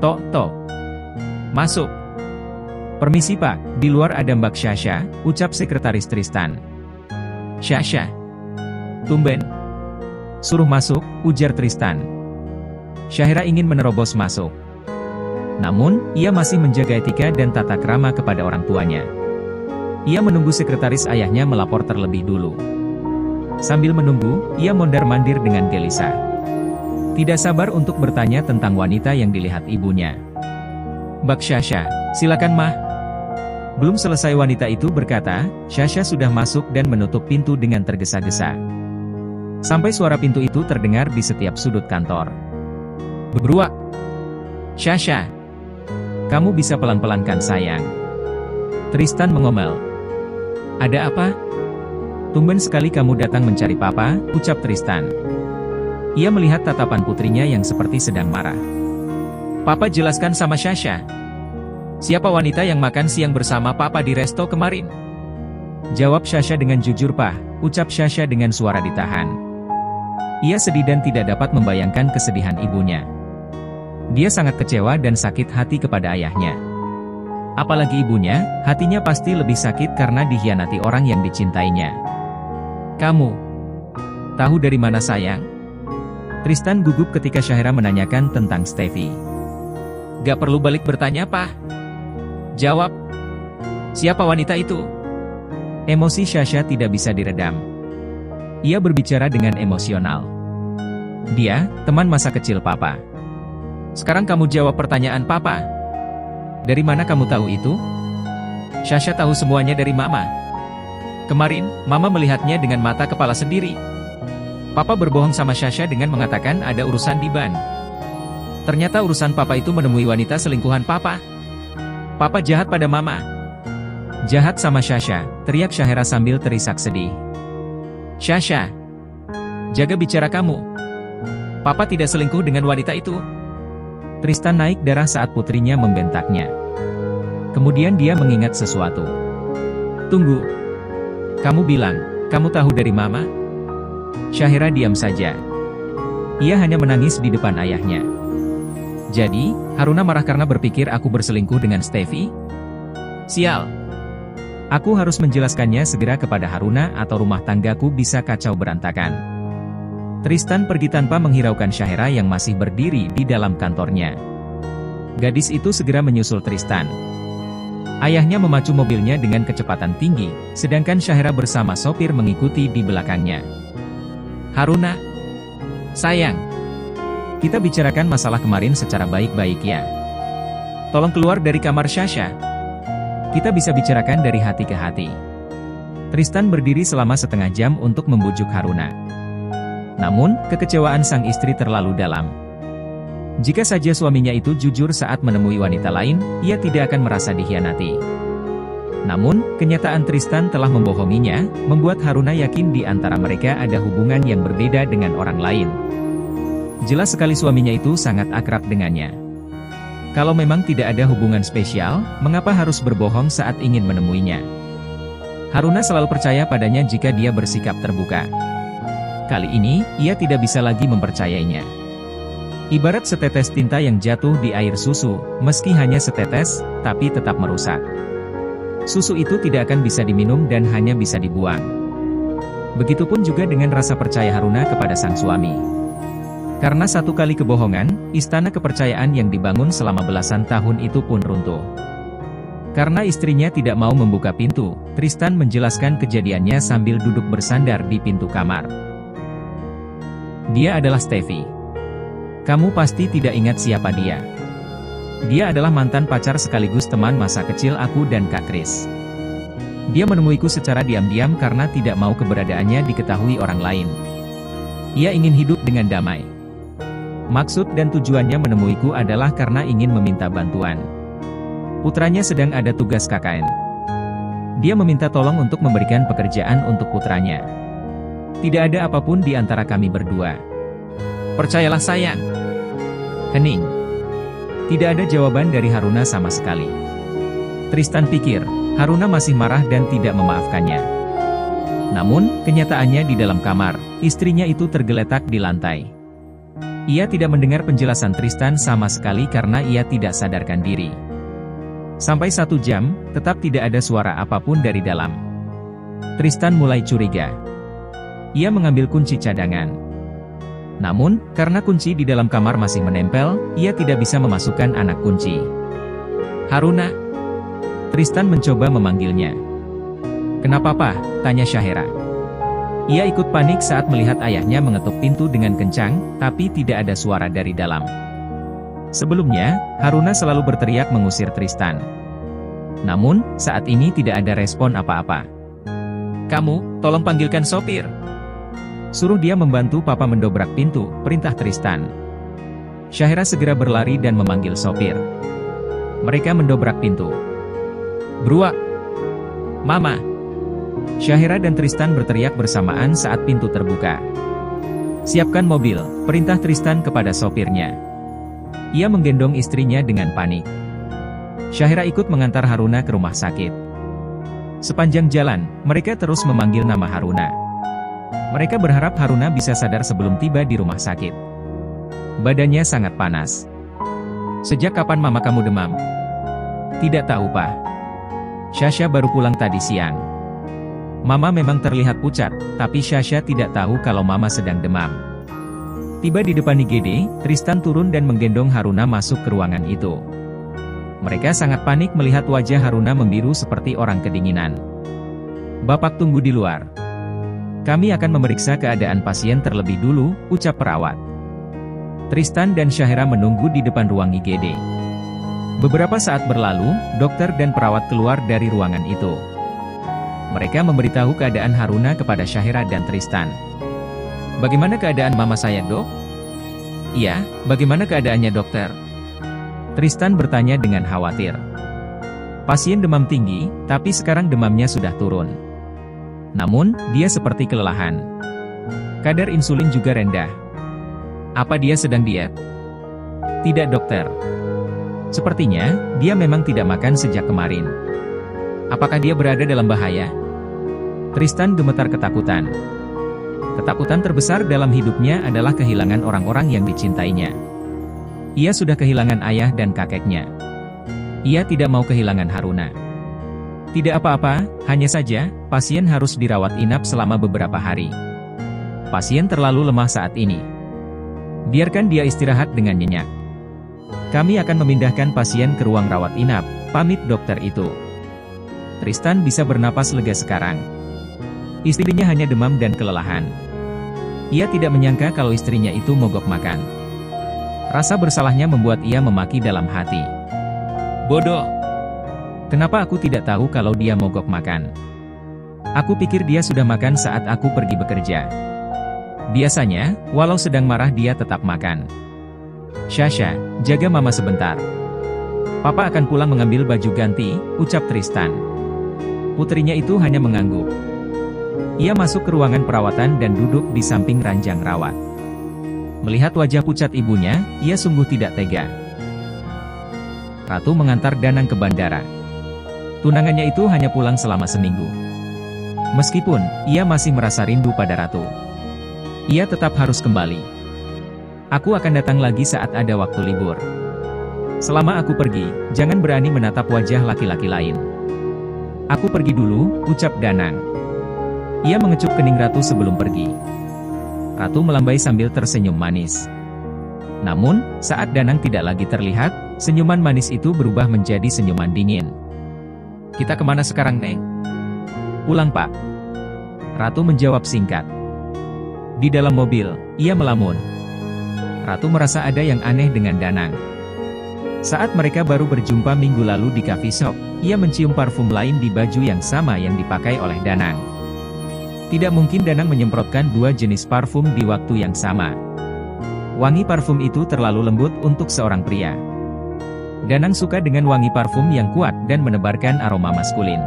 Tok, tok. Masuk. Permisi Pak, di luar ada Mbak Syasha, ucap sekretaris Tristan. Syasha. Tumben. Suruh masuk, ujar Tristan. Syahira ingin menerobos masuk. Namun, ia masih menjaga etika dan tata krama kepada orang tuanya. Ia menunggu sekretaris ayahnya melapor terlebih dulu. Sambil menunggu, ia mondar-mandir dengan gelisah. Tidak sabar untuk bertanya tentang wanita yang dilihat ibunya. Mbak Syasha, silakan Mah. Belum selesai wanita itu berkata, Syasha sudah masuk dan menutup pintu dengan tergesa-gesa. Sampai suara pintu itu terdengar di setiap sudut kantor. Beruak. Syasha. Kamu bisa pelan-pelan kan sayang? Tristan mengomel. Ada apa? Tumben sekali kamu datang mencari papa, ucap Tristan. Ia melihat tatapan putrinya yang seperti sedang marah. Papa jelaskan sama Syasha. Siapa wanita yang makan siang bersama papa di resto kemarin? Jawab Syasha dengan jujur Pak, ucap Syasha dengan suara ditahan. Ia sedih dan tidak dapat membayangkan kesedihan ibunya. Dia sangat kecewa dan sakit hati kepada ayahnya. Apalagi ibunya, hatinya pasti lebih sakit karena dikhianati orang yang dicintainya. Kamu tahu dari mana sayang? Tristan gugup ketika Syahira menanyakan tentang Steffi. Gak perlu balik bertanya Pak. Jawab. Siapa wanita itu? Emosi Syasha tidak bisa diredam. Ia berbicara dengan emosional. Dia, teman masa kecil Papa. Sekarang kamu jawab pertanyaan Papa. Dari mana kamu tahu itu? Syasha tahu semuanya dari Mama. Kemarin, Mama melihatnya dengan mata kepala sendiri. Papa berbohong sama Syasha dengan mengatakan ada urusan di ban. Ternyata urusan Papa itu menemui wanita selingkuhan Papa. Papa jahat pada Mama. Jahat sama Syasha, teriak Syahira sambil terisak sedih. Syasha, jaga bicara kamu. Papa tidak selingkuh dengan wanita itu. Tristan naik darah saat putrinya membentaknya. Kemudian dia mengingat sesuatu. Tunggu. Kamu bilang, kamu tahu dari Mama? Syahira diam saja. Ia hanya menangis di depan ayahnya. Jadi, Haruna marah karena berpikir aku berselingkuh dengan Steffi? Sial. Aku harus menjelaskannya segera kepada Haruna atau rumah tanggaku bisa kacau berantakan. Tristan pergi tanpa menghiraukan Syahira yang masih berdiri di dalam kantornya. Gadis itu segera menyusul Tristan. Ayahnya memacu mobilnya dengan kecepatan tinggi, sedangkan Syahira bersama sopir mengikuti di belakangnya. Haruna, sayang, kita bicarakan masalah kemarin secara baik-baik ya. Tolong keluar dari kamar Syasha. Kita bisa bicarakan dari hati ke hati. Tristan berdiri selama setengah jam untuk membujuk Haruna. Namun, kekecewaan sang istri terlalu dalam. Jika saja suaminya itu jujur saat menemui wanita lain, ia tidak akan merasa dikhianati. Namun, kenyataan Tristan telah membohonginya, membuat Haruna yakin di antara mereka ada hubungan yang berbeda dengan orang lain. Jelas sekali suaminya itu sangat akrab dengannya. Kalau memang tidak ada hubungan spesial, mengapa harus berbohong saat ingin menemuinya? Haruna selalu percaya padanya jika dia bersikap terbuka. Kali ini, ia tidak bisa lagi mempercayainya. Ibarat setetes tinta yang jatuh di air susu, meski hanya setetes, tapi tetap merusak. Susu itu tidak akan bisa diminum dan hanya bisa dibuang. Begitupun juga dengan rasa percaya Haruna kepada sang suami. Karena satu kali kebohongan, istana kepercayaan yang dibangun selama belasan tahun itu pun runtuh. Karena istrinya tidak mau membuka pintu, Tristan menjelaskan kejadiannya sambil duduk bersandar di pintu kamar. Dia adalah Steffi. Kamu pasti tidak ingat siapa dia. Dia adalah mantan pacar sekaligus teman masa kecil aku dan Kak Kris. Dia menemuiku secara diam-diam karena tidak mau keberadaannya diketahui orang lain. Ia ingin hidup dengan damai. Maksud dan tujuannya menemuiku adalah karena ingin meminta bantuan. Putranya sedang ada tugas KKN. Dia meminta tolong untuk memberikan pekerjaan untuk putranya. Tidak ada apapun di antara kami berdua. Percayalah sayang. Hening. Tidak ada jawaban dari Haruna sama sekali. Tristan pikir, Haruna masih marah dan tidak memaafkannya. Namun, kenyataannya di dalam kamar, istrinya itu tergeletak di lantai. Ia tidak mendengar penjelasan Tristan sama sekali karena ia tidak sadarkan diri. Sampai 1 jam, tetap tidak ada suara apapun dari dalam. Tristan mulai curiga. Ia mengambil kunci cadangan. Namun, karena kunci di dalam kamar masih menempel, ia tidak bisa memasukkan anak kunci. Haruna. Tristan mencoba memanggilnya. Kenapa, Pak? Tanya Syahera. Ia ikut panik saat melihat ayahnya mengetuk pintu dengan kencang, tapi tidak ada suara dari dalam. Sebelumnya, Haruna selalu berteriak mengusir Tristan. Namun, saat ini tidak ada respon apa-apa. Kamu, tolong panggilkan sopir. Suruh dia membantu Papa mendobrak pintu, perintah Tristan. Syahera segera berlari dan memanggil sopir. Mereka mendobrak pintu. Beruak! Mama! Syahera dan Tristan berteriak bersamaan saat pintu terbuka. Siapkan mobil, perintah Tristan kepada sopirnya. Ia menggendong istrinya dengan panik. Syahera ikut mengantar Haruna ke rumah sakit. Sepanjang jalan, mereka terus memanggil nama Haruna. Mereka berharap Haruna bisa sadar sebelum tiba di rumah sakit. Badannya sangat panas. Sejak kapan mama kamu demam? Tidak tahu, Pak. Syasha baru pulang tadi siang. Mama memang terlihat pucat, tapi Syasha tidak tahu kalau mama sedang demam. Tiba di depan IGD, Tristan turun dan menggendong Haruna masuk ke ruangan itu. Mereka sangat panik melihat wajah Haruna membiru seperti orang kedinginan. Bapak tunggu di luar. Kami akan memeriksa keadaan pasien terlebih dulu, ucap perawat. Tristan dan Syahera menunggu di depan ruang IGD. Beberapa saat berlalu, dokter dan perawat keluar dari ruangan itu. Mereka memberitahu keadaan Haruna kepada Syahera dan Tristan. Bagaimana keadaan mama saya, Dok? Iya, bagaimana keadaannya, dokter? Tristan bertanya dengan khawatir. Pasien demam tinggi, tapi sekarang demamnya sudah turun. Namun, dia seperti kelelahan. Kadar insulin juga rendah. Apa dia sedang diet? Tidak, dokter. Sepertinya, dia memang tidak makan sejak kemarin. Apakah dia berada dalam bahaya? Tristan gemetar ketakutan. Ketakutan terbesar dalam hidupnya adalah kehilangan orang-orang yang dicintainya. Ia sudah kehilangan ayah dan kakeknya. Ia tidak mau kehilangan Haruna. Tidak apa-apa, hanya saja, pasien harus dirawat inap selama beberapa hari. Pasien terlalu lemah saat ini. Biarkan dia istirahat dengan nyenyak. Kami akan memindahkan pasien ke ruang rawat inap, pamit dokter itu. Tristan bisa bernapas lega sekarang. Istrinya hanya demam dan kelelahan. Ia tidak menyangka kalau istrinya itu mogok makan. Rasa bersalahnya membuat ia memaki dalam hati. Bodoh! Kenapa aku tidak tahu kalau dia mogok makan? Aku pikir dia sudah makan saat aku pergi bekerja. Biasanya, walau sedang marah dia tetap makan. Syasha, jaga mama sebentar. Papa akan pulang mengambil baju ganti, ucap Tristan. Putrinya itu hanya mengangguk. Ia masuk ke ruangan perawatan dan duduk di samping ranjang rawat. Melihat wajah pucat ibunya, ia sungguh tidak tega. Ratu mengantar Danang ke bandara. Tunangannya itu hanya pulang selama seminggu. Meskipun, ia masih merasa rindu pada Ratu. Ia tetap harus kembali. Aku akan datang lagi saat ada waktu libur. Selama aku pergi, jangan berani menatap wajah laki-laki lain. Aku pergi dulu, ucap Danang. Ia mengecup kening Ratu sebelum pergi. Ratu melambai sambil tersenyum manis. Namun, saat Danang tidak lagi terlihat, senyuman manis itu berubah menjadi senyuman dingin. Kita kemana sekarang, Neng? Pulang, Pak. Ratu menjawab singkat. Di dalam mobil, ia melamun. Ratu merasa ada yang aneh dengan Danang. Saat mereka baru berjumpa minggu lalu di coffee shop, ia mencium parfum lain di baju yang sama yang dipakai oleh Danang. Tidak mungkin Danang menyemprotkan 2 jenis parfum di waktu yang sama. Wangi parfum itu terlalu lembut untuk seorang pria. Danang suka dengan wangi parfum yang kuat dan menebarkan aroma maskulin.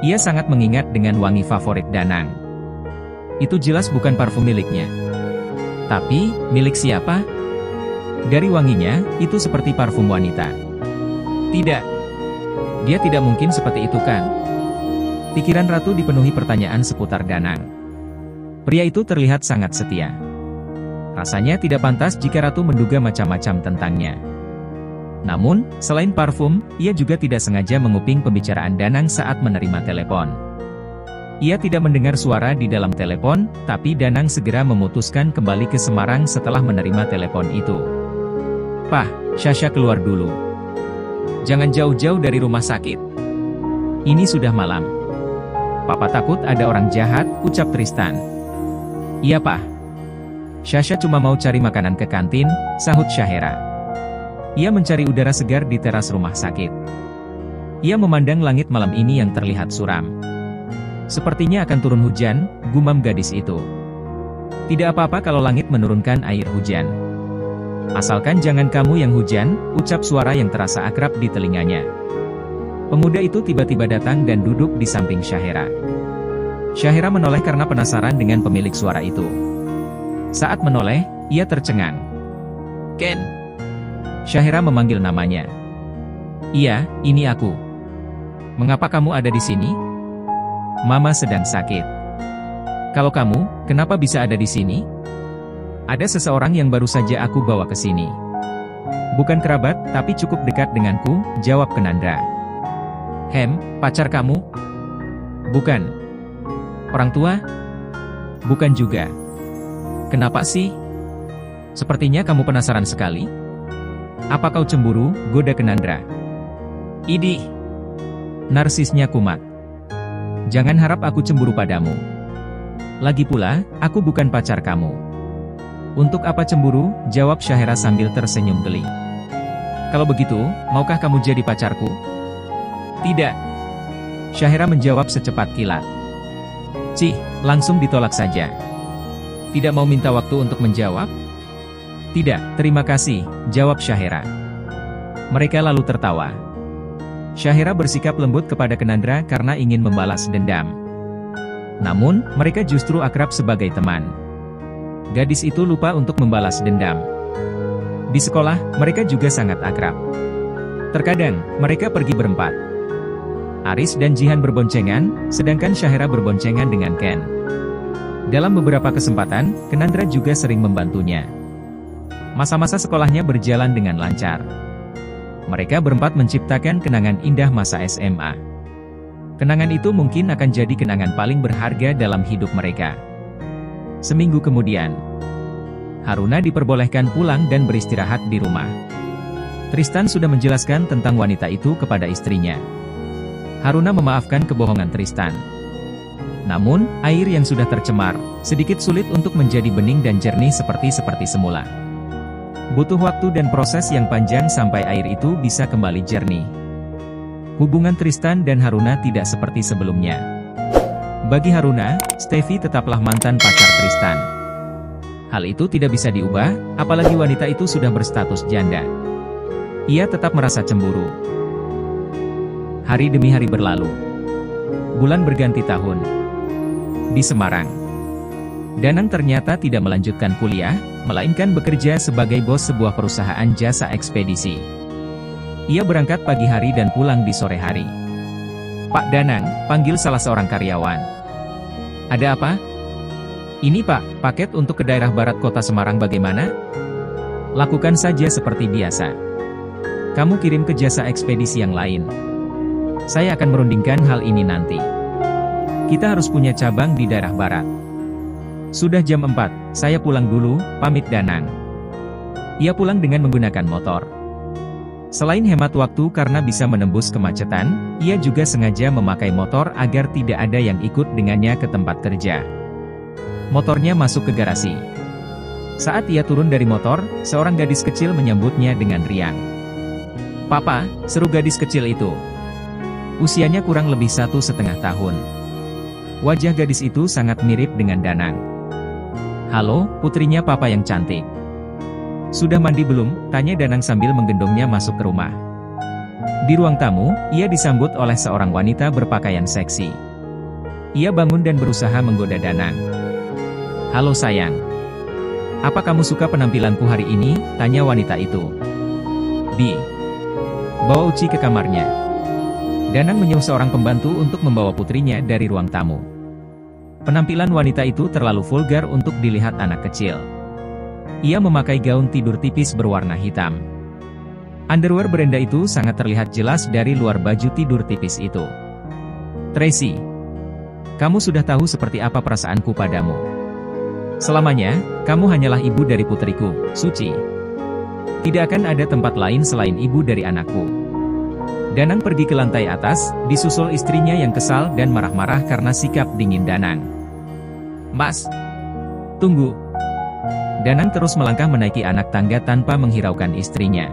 Ia sangat mengingat dengan wangi favorit Danang. Itu jelas bukan parfum miliknya. Tapi, milik siapa? Dari wanginya, itu seperti parfum wanita. Tidak. Dia tidak mungkin seperti itu kan? Pikiran Ratu dipenuhi pertanyaan seputar Danang. Pria itu terlihat sangat setia. Rasanya tidak pantas jika Ratu menduga macam-macam tentangnya. Namun, selain parfum, ia juga tidak sengaja menguping pembicaraan Danang saat menerima telepon. Ia tidak mendengar suara di dalam telepon, tapi Danang segera memutuskan kembali ke Semarang setelah menerima telepon itu. "Pak, Sasha keluar dulu. Jangan jauh-jauh dari rumah sakit. Ini sudah malam. Papa takut ada orang jahat," ucap Tristan. "Iya, Pak. Sasha cuma mau cari makanan ke kantin," sahut Syahera. Ia mencari udara segar di teras rumah sakit. Ia memandang langit malam ini yang terlihat suram. "Sepertinya akan turun hujan," gumam gadis itu. "Tidak apa-apa kalau langit menurunkan air hujan. Asalkan jangan kamu yang hujan," ucap suara yang terasa akrab di telinganya. Pemuda itu tiba-tiba datang dan duduk di samping Syahera. Syahera menoleh karena penasaran dengan pemilik suara itu. Saat menoleh, ia tercengang. "Ken." Syahera memanggil namanya. "Iya, ini aku. Mengapa kamu ada di sini?" "Mama sedang sakit." "Kalau kamu, kenapa bisa ada di sini?" "Ada seseorang yang baru saja aku bawa ke sini. Bukan kerabat, tapi cukup dekat denganku," jawab Kenandra. Pacar kamu?" "Bukan." "Orang tua?" "Bukan juga." "Kenapa sih? Sepertinya kamu penasaran sekali." "Apa kau cemburu?" goda Kenandra. "Idih. Narsisnya kumat. Jangan harap aku cemburu padamu. Lagi pula, aku bukan pacar kamu." "Untuk apa cemburu?" jawab Syahera sambil tersenyum geli. "Kalau begitu, maukah kamu jadi pacarku?" "Tidak." Syahera menjawab secepat kilat. "Cih, langsung ditolak saja. Tidak mau minta waktu untuk menjawab?" "Tidak, terima kasih," jawab Syahera. Mereka lalu tertawa. Syahera bersikap lembut kepada Kenandra karena ingin membalas dendam. Namun, mereka justru akrab sebagai teman. Gadis itu lupa untuk membalas dendam. Di sekolah, mereka juga sangat akrab. Terkadang, mereka pergi berempat. Aris dan Jihan berboncengan, sedangkan Syahera berboncengan dengan Ken. Dalam beberapa kesempatan, Kenandra juga sering membantunya. Masa-masa sekolahnya berjalan dengan lancar. Mereka berempat menciptakan kenangan indah masa SMA. Kenangan itu mungkin akan jadi kenangan paling berharga dalam hidup mereka. Seminggu kemudian, Haruna diperbolehkan pulang dan beristirahat di rumah. Tristan sudah menjelaskan tentang wanita itu kepada istrinya. Haruna memaafkan kebohongan Tristan. Namun, air yang sudah tercemar, sedikit sulit untuk menjadi bening dan jernih seperti semula. Butuh waktu dan proses yang panjang sampai air itu bisa kembali jernih. Hubungan Tristan dan Haruna tidak seperti sebelumnya. Bagi Haruna, Steffi tetaplah mantan pacar Tristan. Hal itu tidak bisa diubah, apalagi wanita itu sudah berstatus janda. Ia tetap merasa cemburu. Hari demi hari berlalu. Bulan berganti tahun. Di Semarang, Danang ternyata tidak melanjutkan kuliah, melainkan bekerja sebagai bos sebuah perusahaan jasa ekspedisi. Ia berangkat pagi hari dan pulang di sore hari. "Pak Danang," panggil salah seorang karyawan. "Ada apa?" "Ini Pak, paket untuk ke daerah barat kota Semarang bagaimana?" "Lakukan saja seperti biasa. Kamu kirim ke jasa ekspedisi yang lain. Saya akan merundingkan hal ini nanti. Kita harus punya cabang di daerah barat." "Sudah jam 4, saya pulang dulu," pamit Danang. Ia pulang dengan menggunakan motor. Selain hemat waktu karena bisa menembus kemacetan, ia juga sengaja memakai motor agar tidak ada yang ikut dengannya ke tempat kerja. Motornya masuk ke garasi. Saat ia turun dari motor, seorang gadis kecil menyambutnya dengan riang. "Papa," seru gadis kecil itu. Usianya kurang lebih 1,5 tahun. Wajah gadis itu sangat mirip dengan Danang. "Halo, putrinya papa yang cantik. Sudah mandi belum?" tanya Danang sambil menggendongnya masuk ke rumah. Di ruang tamu, ia disambut oleh seorang wanita berpakaian seksi. Ia bangun dan berusaha menggoda Danang. "Halo sayang. Apa kamu suka penampilanku hari ini?" tanya wanita itu. "Bi, bawa Uci ke kamarnya." Danang menyuruh seorang pembantu untuk membawa putrinya dari ruang tamu. Penampilan wanita itu terlalu vulgar untuk dilihat anak kecil. Ia memakai gaun tidur tipis berwarna hitam. Underwear Brenda itu sangat terlihat jelas dari luar baju tidur tipis itu. Tracy, kamu sudah tahu seperti apa perasaanku padamu. Selamanya, kamu hanyalah ibu dari putriku, Suci. Tidak akan ada tempat lain selain ibu dari anakku. Danang pergi ke lantai atas, disusul istrinya yang kesal dan marah-marah karena sikap dingin Danang. Mas, tunggu. Danang terus melangkah menaiki anak tangga tanpa menghiraukan istrinya.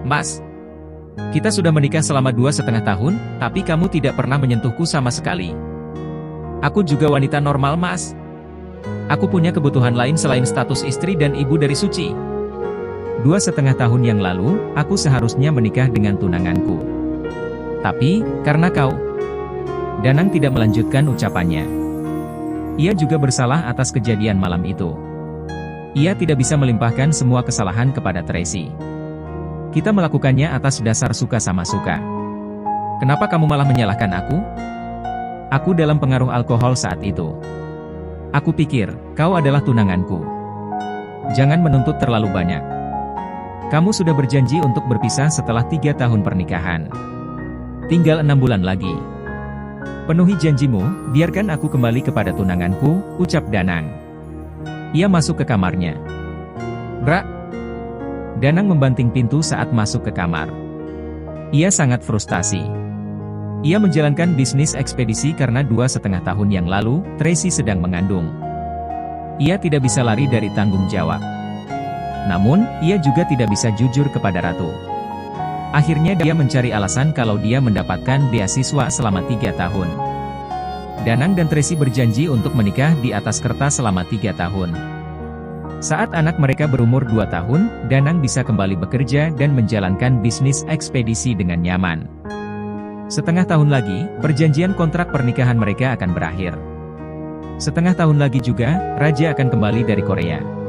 Mas, kita sudah menikah selama 2,5 tahun, tapi kamu tidak pernah menyentuhku sama sekali. Aku juga wanita normal, Mas. Aku punya kebutuhan lain selain status istri dan ibu dari Suci. 2,5 tahun yang lalu, aku seharusnya menikah dengan tunanganku. Tapi, karena kau... Danang tidak melanjutkan ucapannya. Ia juga bersalah atas kejadian malam itu. Ia tidak bisa melimpahkan semua kesalahan kepada Tracy. Kita melakukannya atas dasar suka sama suka. Kenapa kamu malah menyalahkan aku? Aku dalam pengaruh alkohol saat itu. Aku pikir, kau adalah tunanganku. Jangan menuntut terlalu banyak. Kamu sudah berjanji untuk berpisah setelah 3 tahun pernikahan. Tinggal 6 bulan lagi. Penuhi janjimu, biarkan aku kembali kepada tunanganku, ucap Danang. Ia masuk ke kamarnya. Bra. Danang membanting pintu saat masuk ke kamar. Ia sangat frustasi. Ia menjalankan bisnis ekspedisi karena 2,5 tahun yang lalu, Tracy sedang mengandung. Ia tidak bisa lari dari tanggung jawab. Namun, ia juga tidak bisa jujur kepada Ratu. Akhirnya dia mencari alasan kalau dia mendapatkan beasiswa selama 3 tahun. Danang dan Tracy berjanji untuk menikah di atas kertas selama 3 tahun. Saat anak mereka berumur 2 tahun, Danang bisa kembali bekerja dan menjalankan bisnis ekspedisi dengan nyaman. Setengah tahun lagi, perjanjian kontrak pernikahan mereka akan berakhir. Setengah tahun lagi juga, Raja akan kembali dari Korea.